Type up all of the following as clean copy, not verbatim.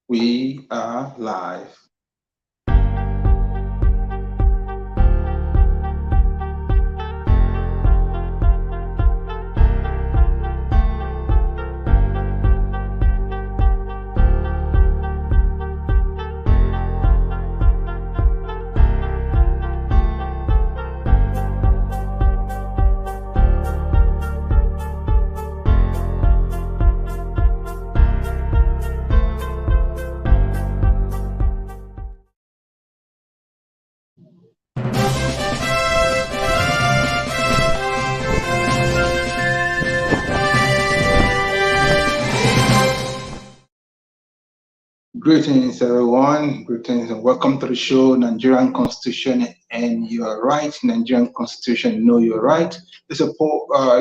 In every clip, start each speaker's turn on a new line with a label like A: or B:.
A: We are live. Greetings, everyone. Greetings and welcome to the show, Nigerian Constitution and Your Right. Nigerian Constitution, Know Your Right. It's a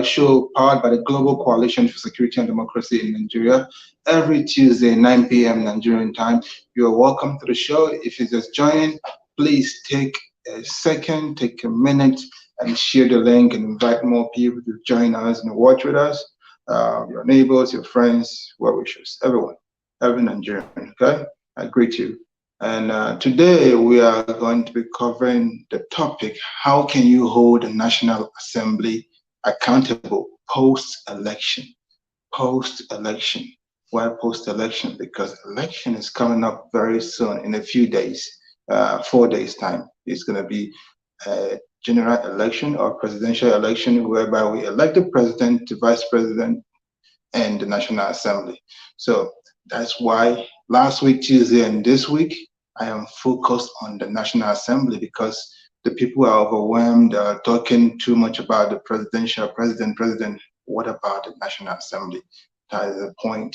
A: show powered by the Global Coalition for Security and Democracy in Nigeria. Every Tuesday, 9 p.m. Nigerian time. You're welcome to the show. If you're just joining, please take a second, take a minute, and share the link and invite more people to join us and watch with us. Your neighbors, your friends, well wishers, everyone. Every Nigerian, okay? I greet you. And today we are going to be covering the topic, how can you hold the National Assembly accountable post-election? Post-election. Why post-election? Because election is coming up very soon in a few days, 4 days time. It's gonna be a general election or presidential election whereby we elect the president, the vice president, and the National Assembly. So that's why last week, Tuesday, and this week, I am focused on the National Assembly because the people are overwhelmed, talking too much about the president. What about the National Assembly? That is the point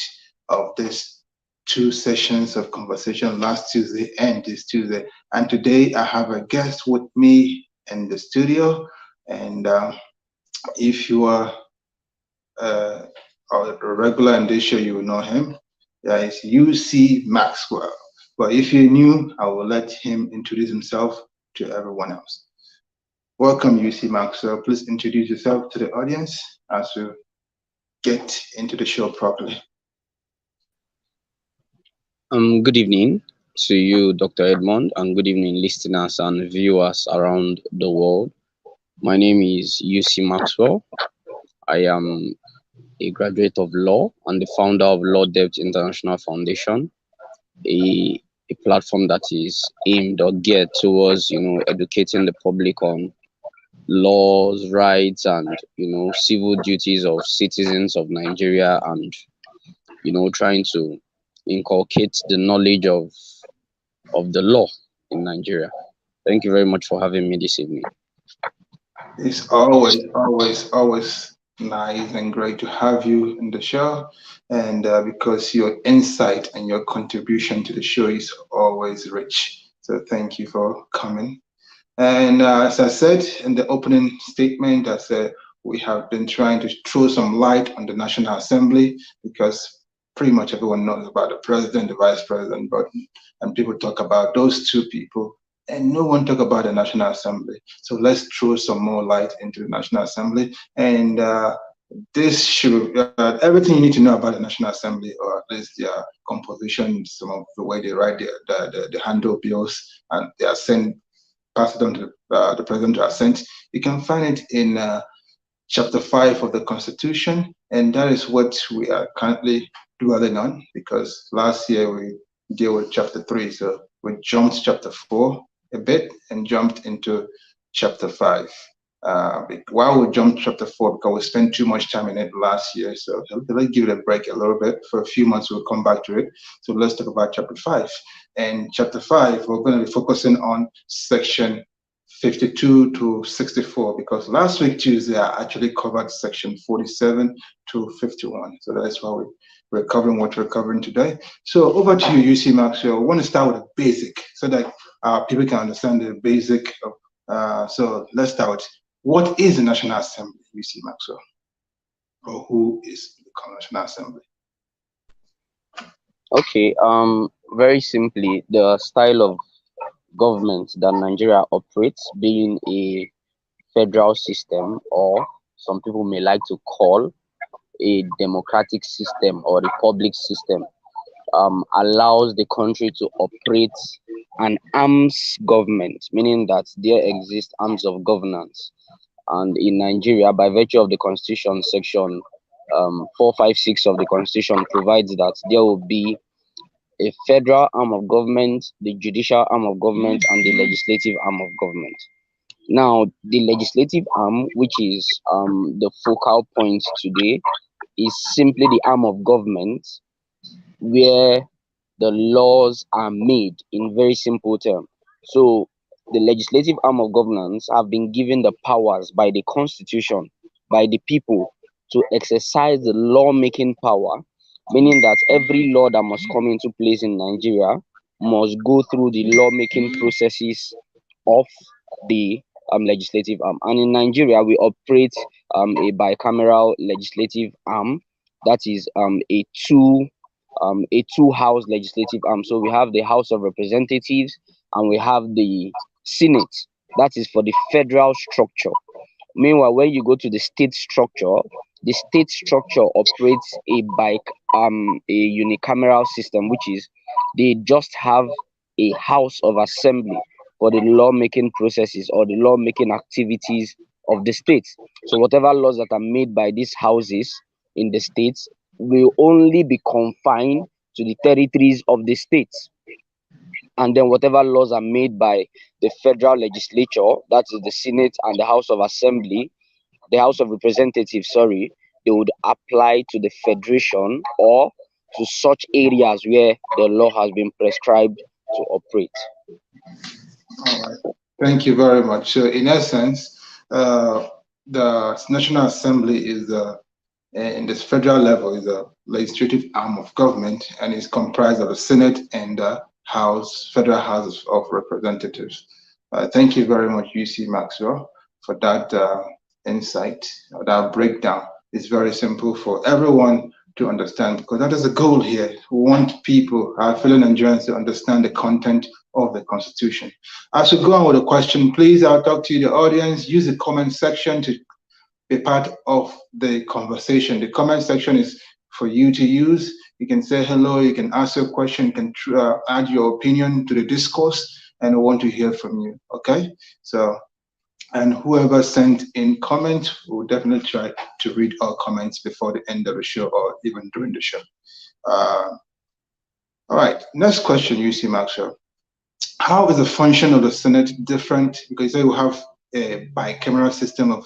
A: of this 2 sessions of conversation last Tuesday and this Tuesday. And today I have a guest with me in the studio. And if you are a regular in this show, you will know him. It's UC Maxwell. But if you're new, I will let him introduce himself to everyone else. Welcome, UC Maxwell. Please introduce yourself to the audience as we get into the show properly.
B: Good evening to you, Dr. Edmond, and good evening, listeners and viewers around the world. My name is UC Maxwell. I am a graduate of law and the founder of Law Debt International Foundation, a platform that is aimed or geared towards, educating the public on laws, rights, and, civil duties of citizens of Nigeria and, trying to inculcate the knowledge of the law in Nigeria. Thank you very much for having me this evening.
A: It's always nice and great to have you in the show, and because your insight and your contribution to the show is always rich. So thank you for coming. And as I said in the opening statement, I said we have been trying to throw some light on the National Assembly because pretty much everyone knows about the president, the vice president, and people talk about those 2 people, and no one talk about the National Assembly. So let's throw some more light into the National Assembly. And this should, everything you need to know about the National Assembly, or at least their composition, some of the way they write the handle bills, and they are sent, pass it on to the president to assent. You can find it in Chapter 5 of the Constitution, and that is what we are currently dwelling on, because last year we deal with Chapter 3, so we jumped Chapter 4 a bit and jumped into Chapter 5. Why we jumped Chapter 4? Because we spent too much time in it last year, so let's give it a break a little bit. For a few months, we'll come back to it. So let's talk about Chapter 5. And Chapter 5, we're going to be focusing on Section 52 to 64, because last week, Tuesday, I actually covered Section 47 to 51. So that's why we're covering what we're covering today. So over to you, UC Maxwell. I want to start with a basic so that people can understand the basic. So let's start. What is the National Assembly, UC Maxwell? Or who is the National Assembly?
B: Okay, very simply, the style of government that Nigeria operates, being a federal system, or some people may like to call a democratic system or republic system, allows the country to operate an arms government, meaning that there exist arms of governance. And in Nigeria, by virtue of the Constitution, section 456 of the Constitution provides that there will be a federal arm of government, the judicial arm of government, and the legislative arm of government. Now, the legislative arm, which is the focal point today, is simply the arm of government where the laws are made in very simple terms. So, the legislative arm of governance have been given the powers by the constitution, by the people, to exercise the lawmaking power, meaning that every law that must come into place in Nigeria must go through the lawmaking processes of the legislative arm. And in Nigeria, we operate a bicameral legislative arm, that is a two-house legislative arm. So we have the House of Representatives and we have the Senate. That is for the federal structure. Meanwhile, when you go to the state structure operates a unicameral system, which is they just have a House of Assembly for the lawmaking processes or the lawmaking activities of the states. So whatever laws that are made by these houses in the states will only be confined to the territories of the states. And then whatever laws are made by the federal legislature, that is the Senate and the House of Assembly, the House of Representatives, sorry, they would apply to the federation or to such areas where the law has been prescribed to operate.
A: All right. Thank you very much. So in essence, the National Assembly is in this federal level is a legislative arm of government and is comprised of the Senate and the House, Federal House of Representatives. Thank you very much, UC Maxwell, for that insight, that breakdown. It's very simple for everyone to understand because that is the goal here. We want people, our fellow Nigerians, to understand the content of the Constitution. As we go on with the question, please, I'll talk to you, the audience. Use the comment section to be part of the conversation. The comment section is for you to use. You can say hello, you can ask your question, you can add your opinion to the discourse, and we want to hear from you, okay? So, and whoever sent in comments, we'll definitely try to read all comments before the end of the show or even during the show. All right, next question, UC Maxwell. How is the function of the Senate different? Because you have a bicameral system of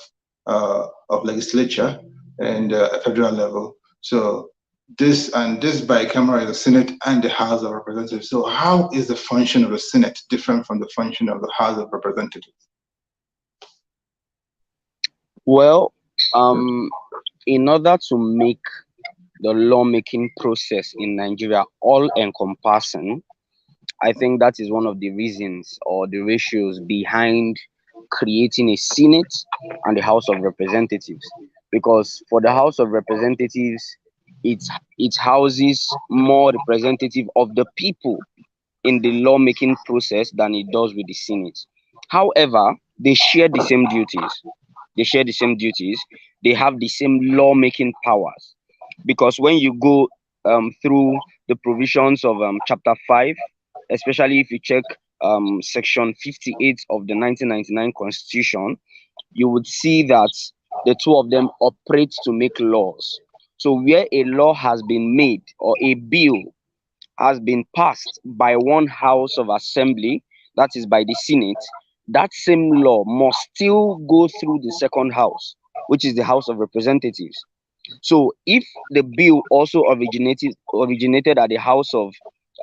A: legislature and a federal level. So this bicameral is the Senate and the House of Representatives. So how is the function of the Senate different from the function of the House of Representatives?
B: Well, in order to make the lawmaking process in Nigeria all-encompassing, I think that is one of the reasons or the ratios behind creating a Senate and the House of Representatives. Because for the House of Representatives, it houses more representative of the people in the lawmaking process than it does with the Senate. However, they share the same duties. They have the same lawmaking powers. Because when you go through the provisions of Chapter 5, especially if you check Section 58 of the 1999 Constitution, you would see that the two of them operate to make laws. So where a law has been made or a bill has been passed by one House of Assembly, that is by the Senate, that same law must still go through the second house, which is the House of Representatives. So if the bill also originated at the House of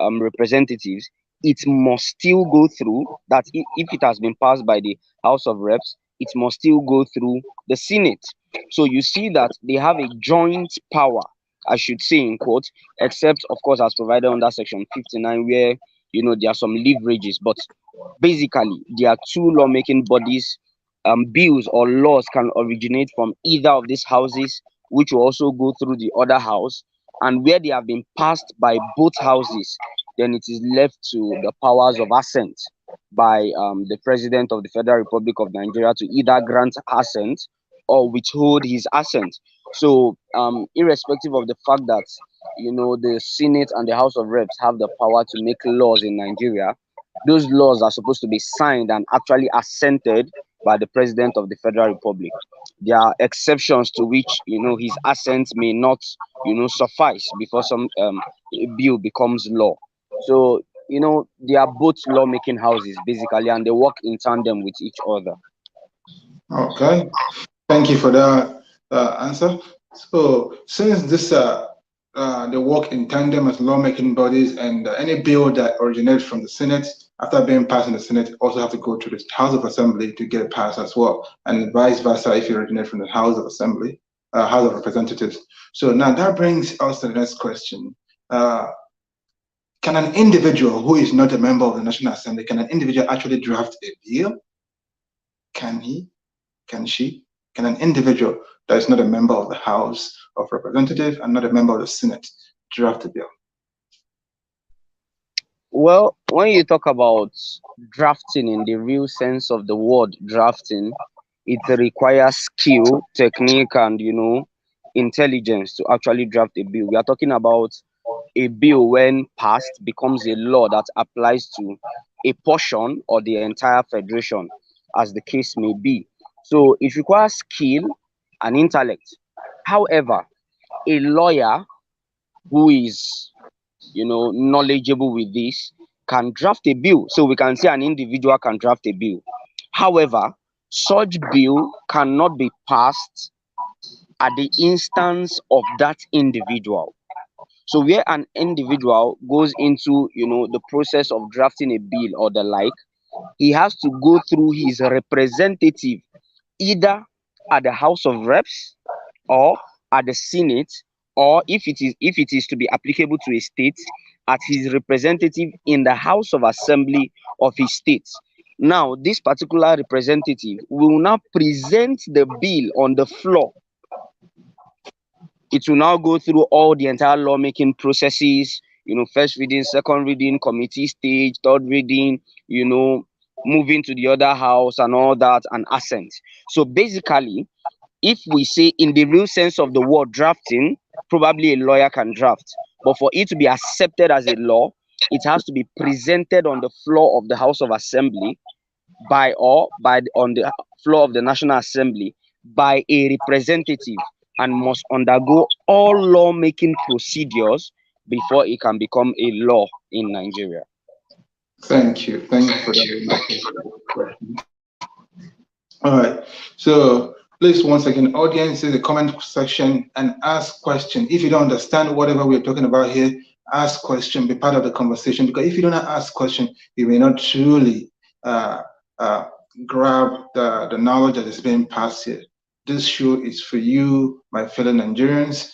B: Representatives, it must still go through that. If it has been passed by the House of Reps, it must still go through the Senate. So you see that they have a joint power, I should say in quotes, except of course as provided under Section 59, where there are some leverages, but basically there are two lawmaking bodies. Bills or laws can originate from either of these houses, which will also go through the other house, and where they have been passed by both houses, then it is left to the powers of assent by the President of the Federal Republic of Nigeria to either grant assent or withhold his assent. So, irrespective of the fact that the Senate and the House of Reps have the power to make laws in Nigeria, those laws are supposed to be signed and actually assented by the President of the Federal Republic. There are exceptions to which his assent may not suffice before some a bill becomes law. So they are both lawmaking houses basically, and they work in tandem with each other.
A: Okay, thank you for that answer. So since this they work in tandem as lawmaking bodies, and any bill that originates from the Senate after being passed in the Senate also have to go to the House of Assembly to get passed as well, and vice versa if you originate from the House of Assembly, House of Representatives. So now that brings us to the next question. Can an individual who is not a member of the National Assembly, can an individual actually draft a bill? Can he? Can she? Can an individual that is not a member of the House of Representatives and not a member of the Senate draft a bill?
B: Well, when you talk about drafting in the real sense of the word drafting, it requires skill, technique, and intelligence to actually draft a bill. We are talking about a bill, when passed, becomes a law that applies to a portion or the entire federation, as the case may be. So it requires skill and intellect. However, a lawyer who is knowledgeable with this can draft a bill. So we can say an individual can draft a bill. However, such bill cannot be passed at the instance of that individual. So where an individual goes into the process of drafting a bill or the like, he has to go through his representative, either at the House of Reps or at the Senate, or if it is to be applicable to a state, at his representative in the House of Assembly of his state. Now, this particular representative will now present the bill on the floor. It will now go through all the entire lawmaking processes, first reading, second reading, committee stage, third reading, moving to the other house and all that, and assent. So basically, if we say in the real sense of the word drafting, probably a lawyer can draft. But for it to be accepted as a law, it has to be presented on the floor of the House of Assembly on the floor of the National Assembly by a representative, and must undergo all lawmaking procedures before it can become a law in Nigeria.
A: Thank you. Thank you for that. All right. So please, once again, audience, in the comment section and ask question. If you don't understand whatever we're talking about here, ask question, be part of the conversation. Because if you don't ask question, you may not truly grab the knowledge that is being passed here. This show is for you, my fellow Nigerians.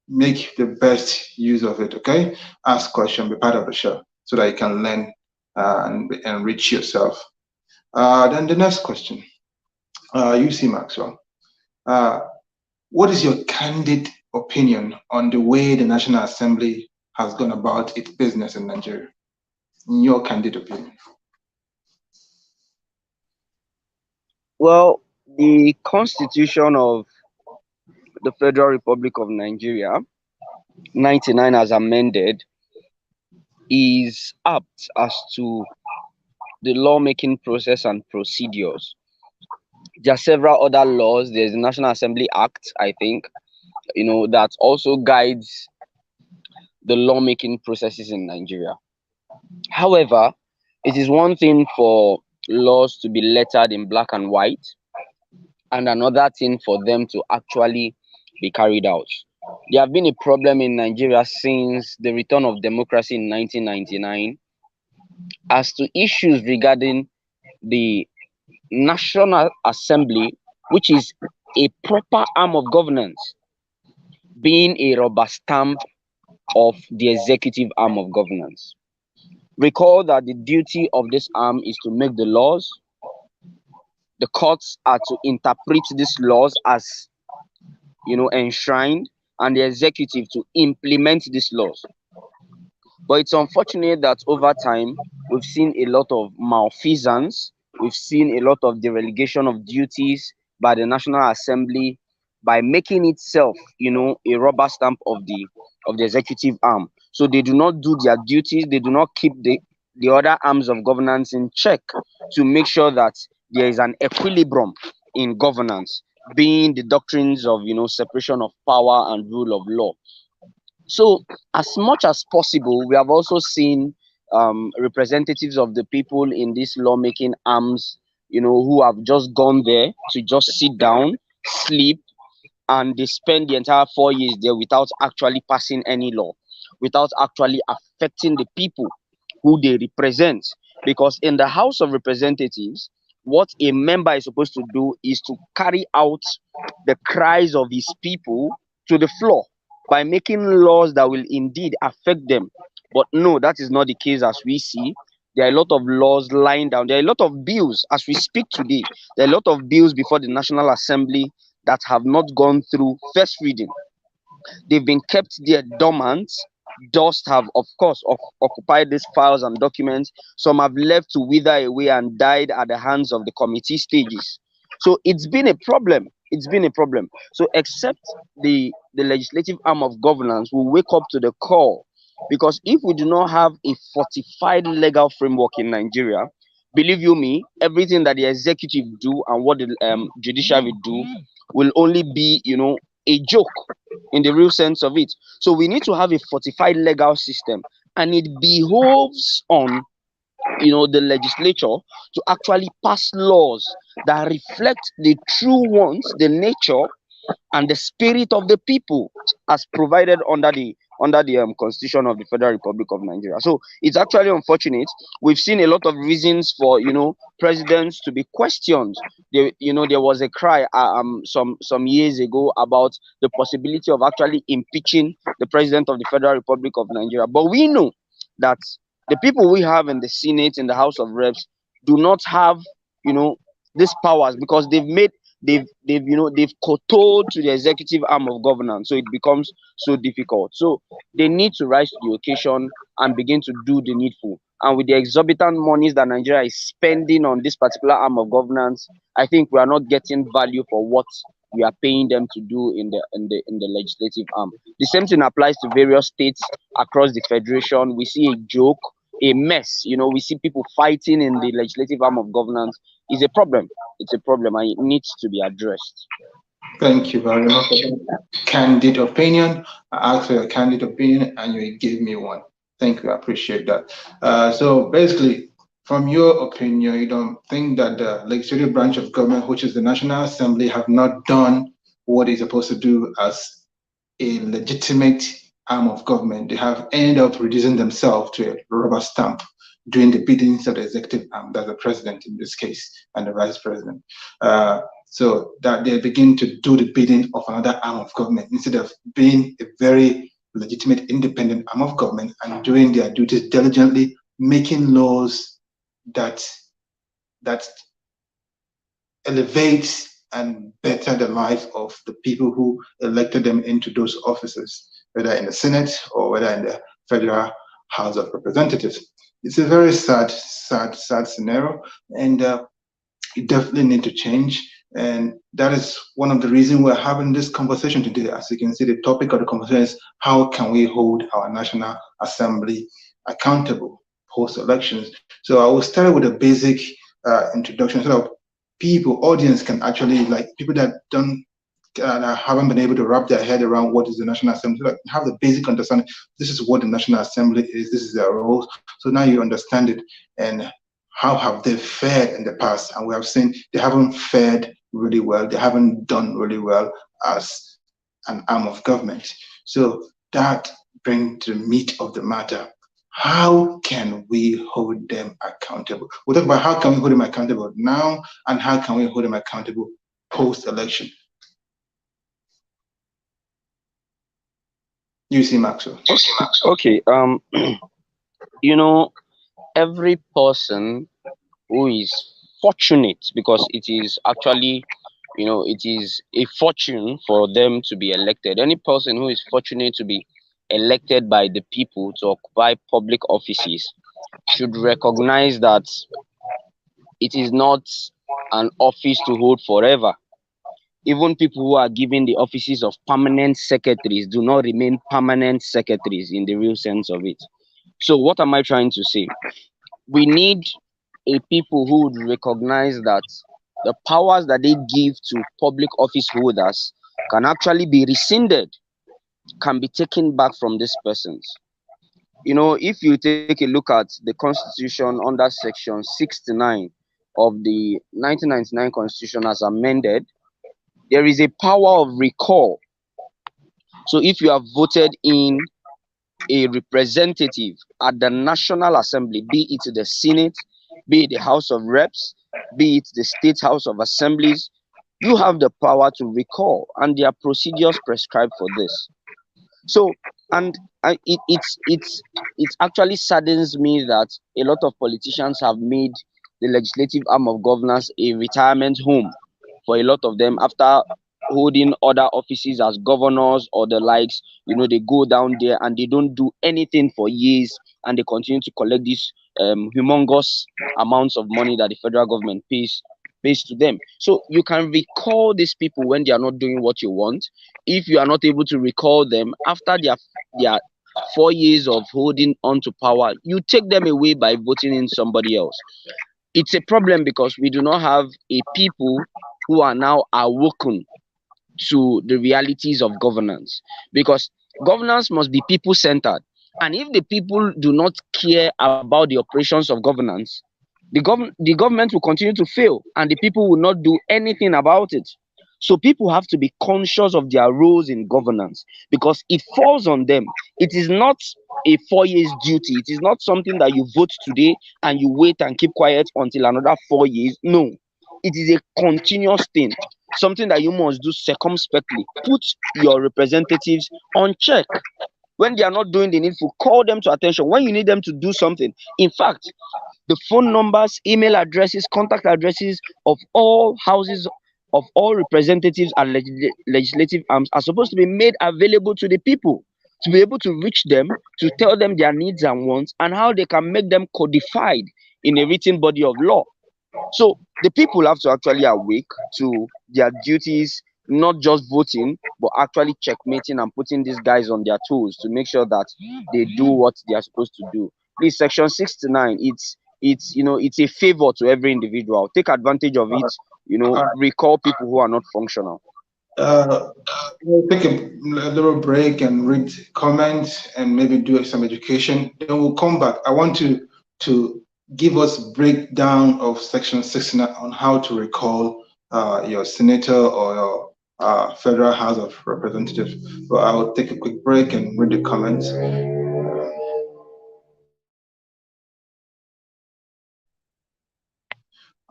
A: Make the best use of it, okay? Ask question, be part of the show so that you can learn and enrich yourself. Then the next question, UC Maxwell. What is your candid opinion on the way the National Assembly has gone about its business in Nigeria? In your candid opinion.
B: Well, the Constitution of the Federal Republic of Nigeria, 99 as amended, is apt as to the lawmaking process and procedures. There are several other laws. There's the National Assembly Act, I think, that also guides the lawmaking processes in Nigeria. However, it is one thing for laws to be lettered in black and white, and another thing for them to actually be carried out. There have been a problem in Nigeria since the return of democracy in 1999 as to issues regarding the National Assembly, which is a proper arm of governance, being a rubber stamp of the executive arm of governance. Recall that the duty of this arm is to make the laws. The courts are to interpret these laws as enshrined, and the executive to implement these laws. But it's unfortunate that over time we've seen a lot of malfeasance. We've seen a lot of delegation of duties by the National Assembly by making itself, a rubber stamp of the executive arm. So they do not do their duties, they do not keep the other arms of governance in check to make sure that there is an equilibrium in governance, being the doctrines of separation of power and rule of law. So, as much as possible, we have also seen representatives of the people in these lawmaking arms, who have just gone there to just sit down, sleep, and they spend the entire 4 years there without actually passing any law, without actually affecting the people who they represent. Because in the House of Representatives, what a member is supposed to do is to carry out the cries of his people to the floor by making laws that will indeed affect them. But no, that is not the case as we see. There are a lot of laws lying down. There are a lot of bills as we speak today. There are a lot of bills before the National Assembly that have not gone through first reading. They've been kept there dormant. Dust have, of course, occupied these files and documents. Some have left to wither away and died at the hands of the committee stages. So it's been a problem. It's been a problem. So except the legislative arm of governance will wake up to the call, because if we do not have a fortified legal framework in Nigeria, believe you me, everything that the executive do and what the judiciary do will only be, a joke in the real sense of it. So we need to have a fortified legal system, and it behoves on the legislature to actually pass laws that reflect the true wants, the nature and the spirit of the people as provided under the Constitution of the Federal Republic of Nigeria. So it's actually unfortunate. We've seen a lot of reasons for presidents to be questioned. There was a cry some years ago about the possibility of actually impeaching the president of the Federal Republic of Nigeria. But we know that the people we have in the Senate, in the House of Reps, do not have these powers, because they've kowtowed to the executive arm of governance, so it becomes so difficult. So they need to rise to the occasion and begin to do the needful. And with the exorbitant monies that Nigeria is spending on this particular arm of governance, I think we are not getting value for what we are paying them to do in the legislative arm. The same thing applies to various states across the federation. We see a joke, a mess. We see people fighting in the legislative arm of governance. Is a problem. It's a problem, and it needs to be addressed.
A: Thank you very much for that candid opinion. I asked for your candid opinion, and you gave me one. Thank you. I appreciate that. So basically, from your opinion, you don't think that the legislative branch of government, which is the National Assembly, have not done what it's supposed to do as a legitimate arm of government. They have ended up reducing themselves to a rubber stamp doing the biddings of the executive arm, that's the president in this case, and the vice president. So that they begin to do the bidding of another arm of government instead of being a very legitimate, independent arm of government and doing their duties diligently, making laws that elevates and better the lives of the people who elected them into those offices, whether in the Senate or whether in the Federal House of Representatives. It's a very sad scenario, and it definitely needs to change. And that is one of the reasons we're having this conversation today. As you can see, the topic of the conversation is how can we hold our National Assembly accountable post-elections. So I will start with a basic introduction so that people, audience can actually, like people that haven't been able to wrap their head around what is the National Assembly, like have the basic understanding. This is what the National Assembly is. This is their roles. So now you understand it, and how have they fared in the past? And we have seen they haven't fared really well. They haven't done really well as an arm of government. So that brings to the meat of the matter. How can we hold them accountable? We'll talk about how can we hold them accountable now, and how can we hold them accountable post-election. You see, Maxwell.
B: Okay. Every person who is fortunate, because it is actually, it is a fortune for them to be elected. Any person who is fortunate to be elected by the people to occupy public offices should recognize that it is not an office to hold forever. Even people who are given the offices of permanent secretaries do not remain permanent secretaries in the real sense of it. So what am I trying to say? We need a people who would recognize that the powers that they give to public office holders can actually be rescinded, can be taken back from these persons. If you take a look at the Constitution under Section 69 of the 1999 Constitution as amended, there is a power of recall. So if you have voted in a representative at the National Assembly, be it the Senate, be it the House of Reps, be it the State House of Assemblies, you have the power to recall, and there are procedures prescribed for this. So, and it actually saddens me that a lot of politicians have made the legislative arm of governance a retirement home for a lot of them after holding other offices as governors or the likes. They go down there and they don't do anything for years, and they continue to collect these humongous amounts of money that the federal government pays to them. So you can recall these people when they are not doing what you want. If you are not able to recall them after their 4 years of holding on to power, you take them away by voting in somebody else. It's a problem because we do not have a people who are now awoken to the realities of governance, because governance must be people-centered. And if the people do not care about the operations of governance, the government will continue to fail and the people will not do anything about it. So people have to be conscious of their roles in governance because it falls on them. It is not a 4 years duty. It is not something that you vote today and you wait and keep quiet until another 4 years. No, it is a continuous thing, something that you must do circumspectly. Put your representatives on check. When they are not doing the needful, call them to attention. When you need them to do something, in fact, the phone numbers, email addresses, contact addresses of all houses, of all representatives and legislative arms are supposed to be made available to the people, to be able to reach them, to tell them their needs and wants and how they can make them codified in a written body of law. So the people have to actually awake to their duties, not just voting, but actually checkmating and putting these guys on their toes to make sure that they do what they are supposed to do. Please, Section 69, it's a favor to every individual. Take advantage of it. Recall people who are not functional.
A: We'll take a little break and read comments and maybe do some education. Then we'll come back. I want to give us breakdown of Section 69 on how to recall your senator or your Federal House of Representatives. So I will take a quick break and read the comments.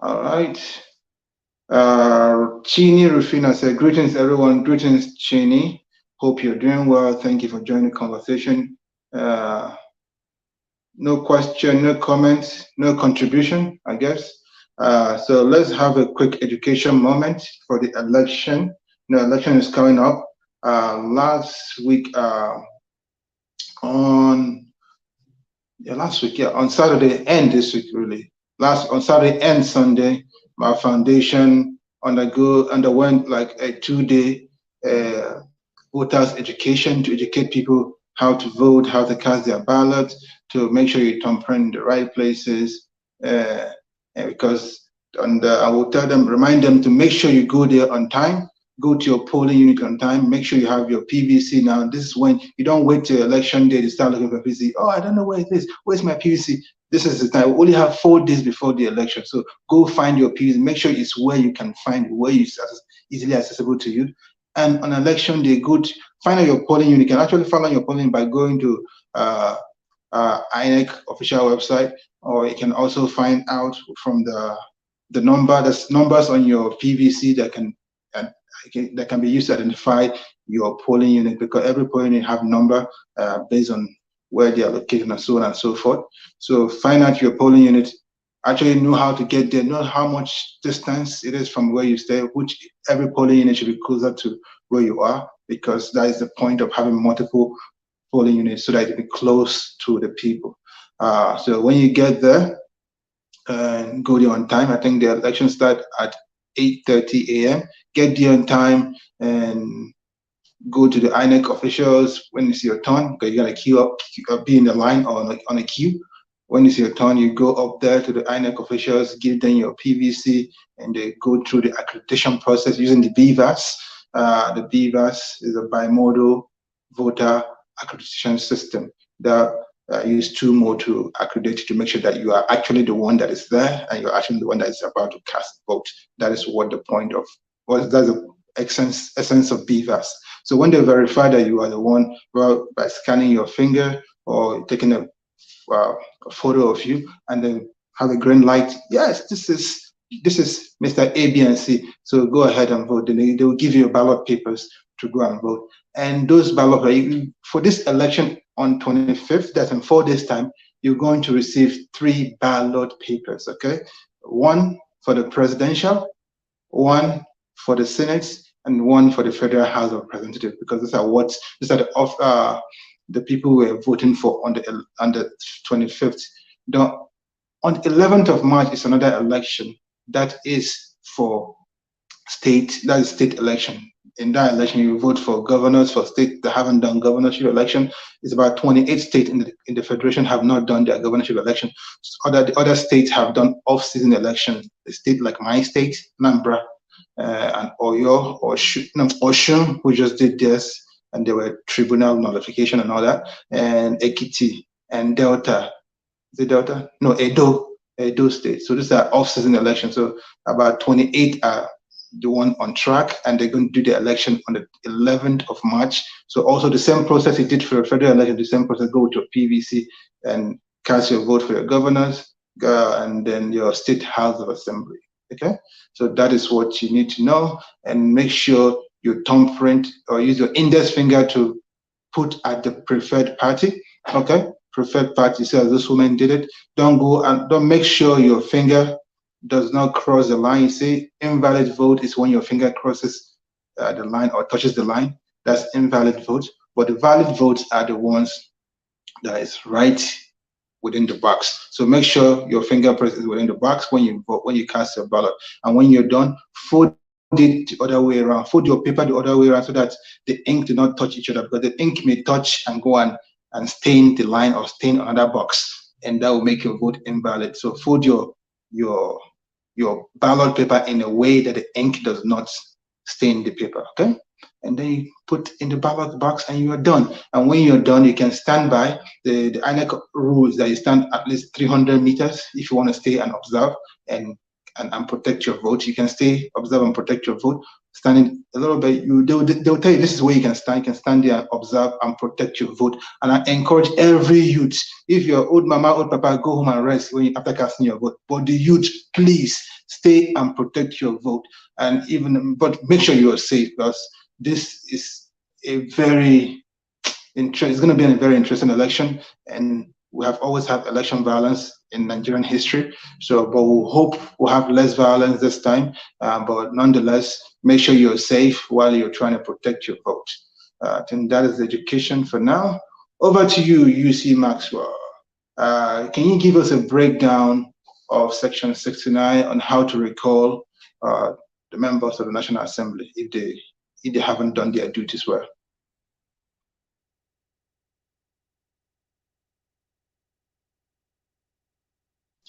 A: All right. Chini Rufina said, greetings everyone. Greetings, Chini. Hope you're doing well. Thank you for joining the conversation. No question, no comments, no contribution, I guess. So let's have a quick education moment for the election. The election is coming up. Last week on Saturday and this week really. On Saturday and Sunday, my foundation underwent like a 2-day voters education to educate people how to vote, how to cast their ballot, to make sure you thumbprint in the right places. Because I will remind them to make sure you go there on time, go to your polling unit on time, make sure you have your PVC. Now, this is when you don't wait till election day to start looking for PVC. Oh, I don't know where it is. Where's my PVC? This is the time. We only have 4 days before the election. So go find your PVC. Make sure it's where you can find it, where it's easily accessible to you. And on election day, find out your polling unit. You can actually find out your polling by going to INEC official website, or you can also find out from the numbers on your PVC that can be used to identify your polling unit, because every polling unit have number based on where they are located and so on and so forth. So find out your polling unit, actually know how to get there, know how much distance it is from where you stay, which every polling unit should be closer to where you are, because that is the point of having multiple polling units, so that it be close to the people. So when you get there, go there on time. I think the election start at 8:30 a.m. Get there on time and go to the INEC officials when it's your turn, because you gotta queue up, be in the line or on a queue. When it's your turn, you go up there to the INEC officials, give them your PVC, and they go through the accreditation process using the BVAS. The BVAS is a bimodal voter accreditation system that use two more to accredit to make sure that you are actually the one that is there and you're actually the one that is about to cast vote. That is what the point of, well, that's the essence of BVAS. So when they verify that you are the one, well, by scanning your finger or taking a photo of you, and then have a green light. Yes, this is Mr. A, B, and C. So go ahead and vote. Then they will give you ballot papers to go and vote. And those ballot for this election on 25th, that's in 4 days' time, you're going to receive 3 ballot papers. Okay, one for the presidential, one for the Senate, and one for the Federal House of Representatives, because these are the people we are voting for on the 25th. On the 11th of March is another election that is for state election. In that election, you vote for governors for states that haven't done governorship election. It's about 28 states in the federation have not done their governorship election. The other states have done off-season election. A state like my state, Anambra, and Oyo, or Oshun, who just did this, and there were tribunal nullification and all that, and Ekiti and Delta. Is it Delta? No, Edo State. So these are off-season elections. So about 28 are the one on track, and they're going to do the election on the 11th of March. So also the same process you did for a federal election, the same process, go to a PVC and cast your vote for your governors, and then your state house of assembly. Okay, so that is what you need to know, and make sure you thumbprint or use your index finger to put at the preferred party. Okay, preferred party. So as this woman did it, don't make sure your finger does not cross the line. You see, invalid vote is when your finger crosses the line or touches the line. That's invalid vote. But the valid votes are the ones that is right within the box. So make sure your fingerprint is within the box when you vote, when you cast your ballot. And when you're done, fold it the other way around. Fold your paper the other way around so that the ink do not touch each other, because the ink may touch and go and stain the line or stain another box, and that will make your vote invalid. So fold your ballot paper in a way that the ink does not stain the paper, okay? And then you put in the ballot box and you are done. And when you're done, you can stand by. The INEC rules that you stand at least 300 meters if you want to stay and observe and protect your vote. You can stay, observe, and protect your vote. Standing a little bit, they'll tell you this is where you can stand. You can stand there, observe, and protect your vote. And I encourage every youth, if you're old mama, old papa, go home and rest after casting your vote. But the youth, please stay and protect your vote. But make sure you are safe, because this is it's going to be a very interesting election, and we have always had election violence in Nigerian history. So, but we hope we'll have less violence this time. But nonetheless, make sure you're safe while you're trying to protect your vote. I think that is the education for now. Over to you, UC Maxwell. Can you give us a breakdown of Section 69 on how to recall the members of the National Assembly if they haven't done their duties well?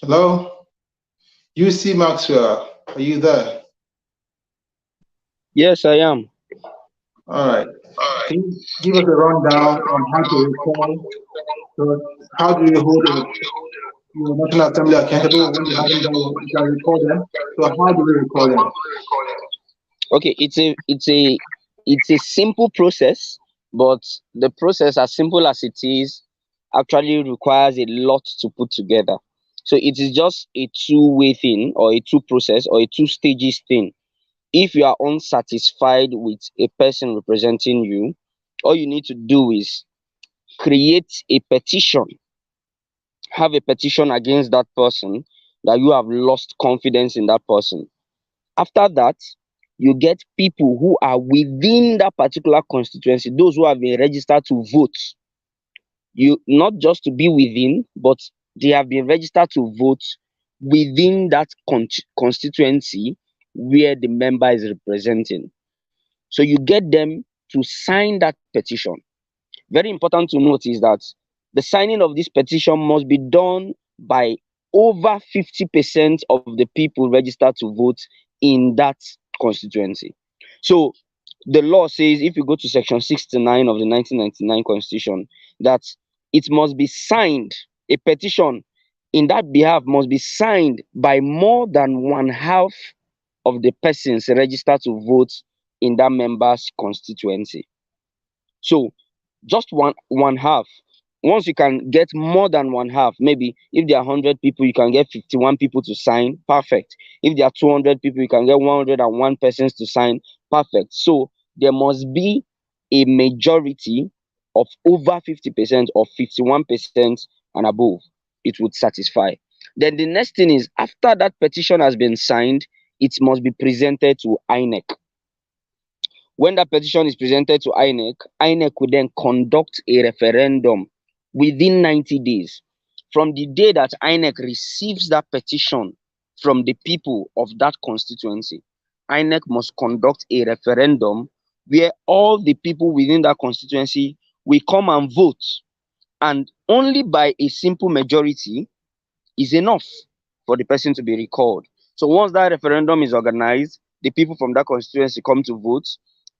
A: Hello? UC Maxwell, are you there?
B: Yes, I am.
A: All right. Can you give us a rundown on how to recall? So how do you hold your National Assembly accountable when you haven't done what you can recall them? So how do we recall them?
B: Okay, it's a simple process, but the process, as simple as it is, actually requires a lot to put together. So it is just a two-way thing, or a two process, or a two stages thing. If you are unsatisfied with a person representing you, all you need to do is create a petition, have a petition against that person, that you have lost confidence in that person. After that, you get people who are within that particular constituency, those who have been registered to vote. You not just to be within, but they have been registered to vote within that constituency where the member is representing. So you get them to sign that petition. Very important to note is that the signing of this petition must be done by over 50% of the people registered to vote in that constituency. So the law says, if you go to section 69 of the 1999 constitution, that it must be signed, a petition in that behalf must be signed by more than one half of the persons registered to vote in that member's constituency. So just one half. Once you can get more than one half, maybe if there are 100 people, you can get 51 people to sign. Perfect. If there are 200 people, you can get 101 persons to sign. Perfect. So there must be a majority of over 50% or 51% and above. It would satisfy. Then the next thing is, after that petition has been signed, it must be presented to INEC. When that petition is presented to INEC, INEC will then conduct a referendum within 90 days. From the day that INEC receives that petition from the people of that constituency, INEC must conduct a referendum where all the people within that constituency will come and vote. And only by a simple majority is enough for the person to be recalled. So once that referendum is organized, the people from that constituency come to vote.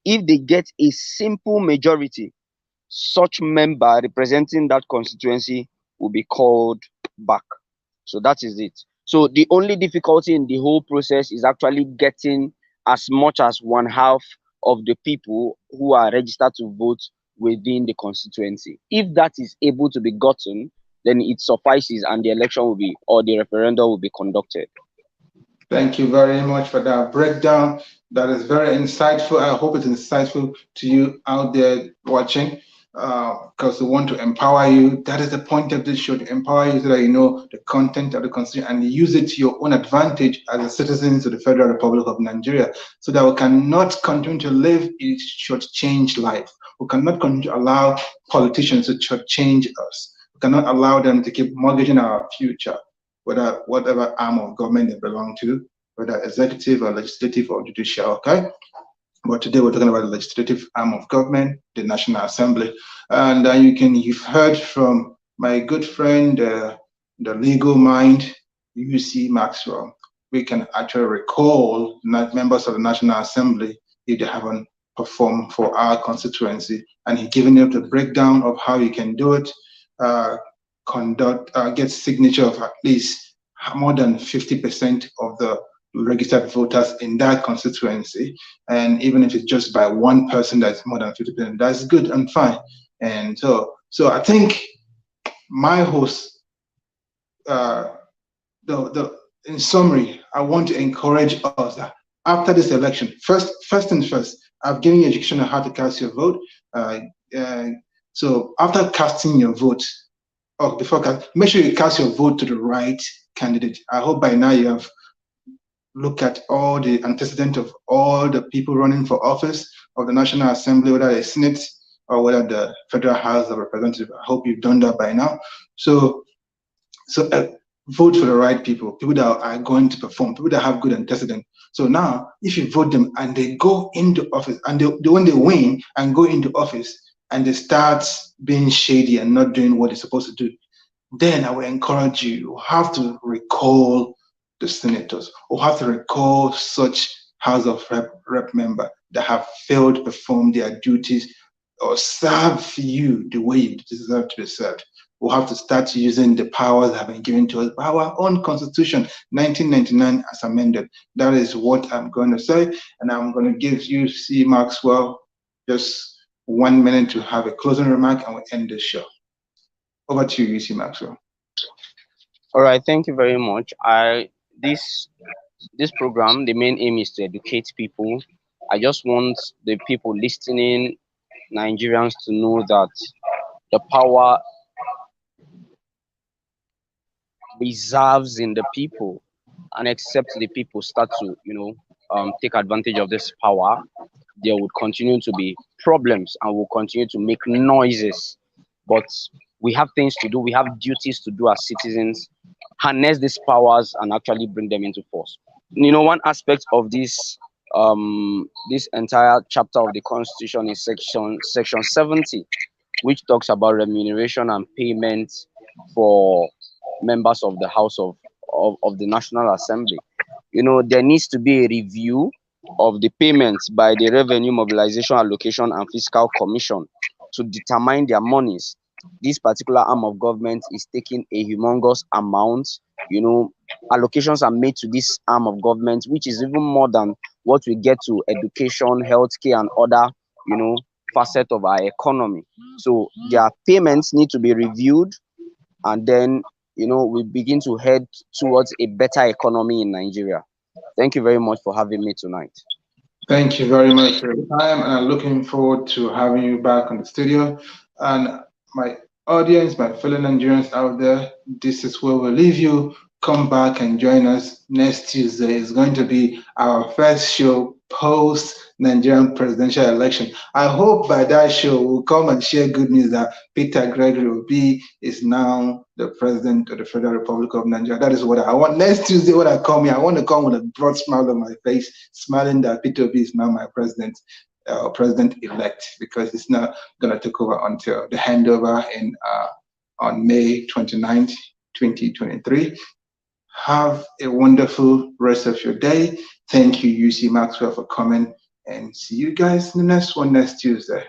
B: If they get a simple majority, such member representing that constituency will be called back. So that is it. So the only difficulty in the whole process is actually getting as much as one half of the people who are registered to vote within the constituency. If that is able to be gotten, then it suffices and the election will be, or the referendum will be conducted.
A: Thank you very much for that breakdown. That is very insightful. I hope it's insightful to you out there watching, because we want to empower you. That is the point of this show, to empower you so that you know the content of the Constitution and use it to your own advantage as a citizens of the Federal Republic of Nigeria, so that we cannot continue to live a short-change life. We cannot continue to allow politicians to short-change us. We cannot allow them to keep mortgaging our future, whatever arm of government they belong to, whether executive or legislative or judicial, okay? But today we're talking about the legislative arm of government, the National Assembly. And you've heard from my good friend, the legal mind, UC Maxwell. We can actually recall members of the National Assembly if they haven't performed for our constituency. And he's given you the breakdown of how you can do it. Get signature of at least more than 50% of the registered voters in that constituency, and even if it's just by one person that's more than 50%, that's good and fine. And so I think my host, in summary, I want to encourage us that after this election, first things first, I've given you education on how to cast your vote. So after casting your vote, make sure you cast your vote to the right candidate. I hope by now you have looked at all the antecedent of all the people running for office of the National Assembly, whether the Senate or whether the Federal House of Representatives. I hope you've done that by now. So vote for the right people that are going to perform, people that have good antecedent. So now, if you vote them and they go into office, and when they win and go into office, and they start being shady and not doing what they're supposed to do, then I will encourage you have to recall the senators, or have to recall such House of Rep member that have failed to perform their duties or serve you the way you deserve to be served. We'll have to start using the powers that have been given to us by our own Constitution, 1999 as amended. That is what I'm going to say, and I'm going to give you, C. Maxwell, just 1 minute to have a closing remark, and we'll end the show. Over to you, UC Maxwell.
B: All right, thank you very much. This program, the main aim is to educate people. I just want the people listening, Nigerians, to know that the power reserves in the people, and except the people start to, take advantage of this power, there would continue to be problems and will continue to make noises. But we have things to do, we have duties to do as citizens, harness these powers and actually bring them into force. One aspect of this entire chapter of the Constitution is section 70, which talks about remuneration and payment for members of the House of the National Assembly. There needs to be a review of the payments by the Revenue Mobilization Allocation and Fiscal Commission to determine their monies. This particular arm of government is taking a humongous amount. Allocations are made to this arm of government, which is even more than what we get to education, healthcare, and other, facet of our economy. So their payments need to be reviewed, and then, we begin to head towards a better economy in Nigeria. Thank you very much for having me tonight.
A: Thank you very much for your time, and I'm looking forward to having you back on the studio. And my audience, my fellow Nigerians out there, this is where we'll leave you. Come back and join us next Tuesday. It's going to be our first show post Nigerian presidential election. I hope by that show we'll come and share good news that Peter Gregory Obi is now the president of the Federal Republic of Nigeria. That is what I want. Next Tuesday when I come here, I want to come with a broad smile on my face, smiling that Peter Obi is now my president-elect, because it's not going to take over until the handover on May 29th, 2023. Have a wonderful rest of your day. Thank you, UC Maxwell, for coming, and see you guys in the next one next Tuesday.